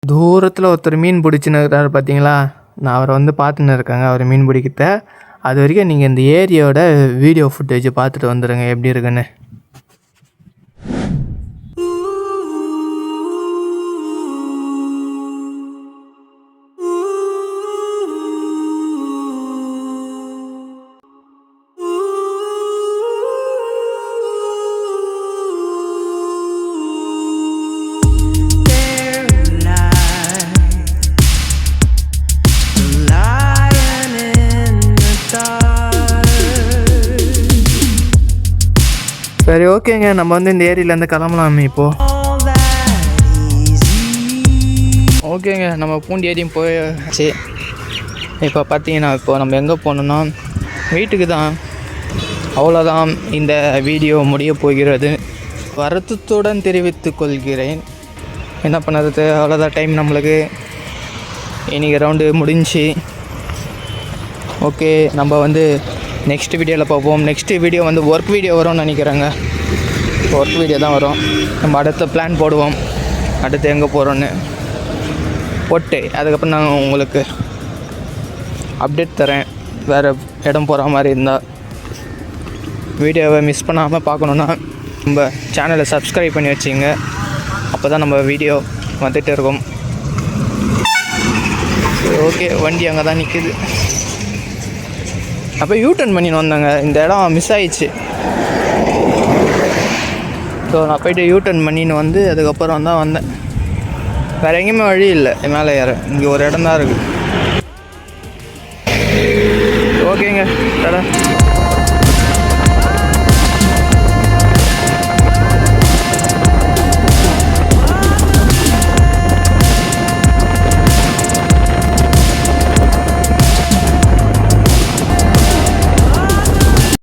தூரத்தில் ஒருத்தர் மீன் பிடிச்சின்னு இருக்கிறாரு பார்த்தீங்களா, நான் அவரை வந்து பார்த்துன்னு இருக்கேங்க. அவர் மீன் பிடிக்கிறத. அது வரைக்கும் நீங்கள் இந்த ஏரியோட வீடியோ ஃபுட்டேஜ் பார்த்துட்டு வந்துடுங்க எப்படி இருக்குன்னு. சரி, ஓகேங்க. நம்ம வந்து இந்த ஏரியிலேருந்து கிளம்பலாமே இப்போது. ஓகேங்க, நம்ம பூண்டி ஏரியும் போயாச்சு. இப்போ பார்த்தீங்கன்னா இப்போது நம்ம எங்கே போகணுன்னா வீட்டுக்கு தான். அவ்வளோதான், இந்த வீடியோ முடிய போகிறது. வருத்தத்துடன் தெரிவித்துக் கொள்கிறேன். என்ன பண்ணுறது, அவ்வளோதான் டைம் நம்மளுக்கு. இன்றைக்கி ரவுண்டு முடிஞ்சு. ஓகே, நம்ம வந்து நெக்ஸ்ட் வீடியோவில் பார்ப்போம். நெக்ஸ்ட்டு வீடியோ வந்து ஒர்க் வீடியோ வரும்னு நினைக்கிறேங்க. ஒர்க் வீடியோ தான் வரும். நம்ம அடுத்த பிளான் போடுவோம், அடுத்து எங்கே போகிறோன்னு போட்டு அதுக்கப்புறம் நான் உங்களுக்கு அப்டேட் தரேன். வேறு இடம் போகிற மாதிரி இருந்தால் வீடியோவை மிஸ் பண்ணாமல் பார்க்கணுன்னா நம்ம சேனலை சப்ஸ்கிரைப் பண்ணி வச்சுங்க. அப்போ தான் நம்ம வீடியோ வந்துகிட்டு இருக்கும். ஓகே, வண்டி அங்கே தான் நிற்கிது. அப்போ யூட்டர்ன் பண்ணின்னு வந்தாங்க. இந்த இடம் மிஸ் ஆயிடுச்சு. ஸோ நான் போய்ட்டு யூட்டர்ன் பண்ணின்னு வந்து அதுக்கப்புறம் தான் வந்தேன். வேறு எங்கேயுமே வழி இல்லை மேலே ஏற. இங்கே ஒரு இடம் தான் இருக்குது. ஓகேங்க,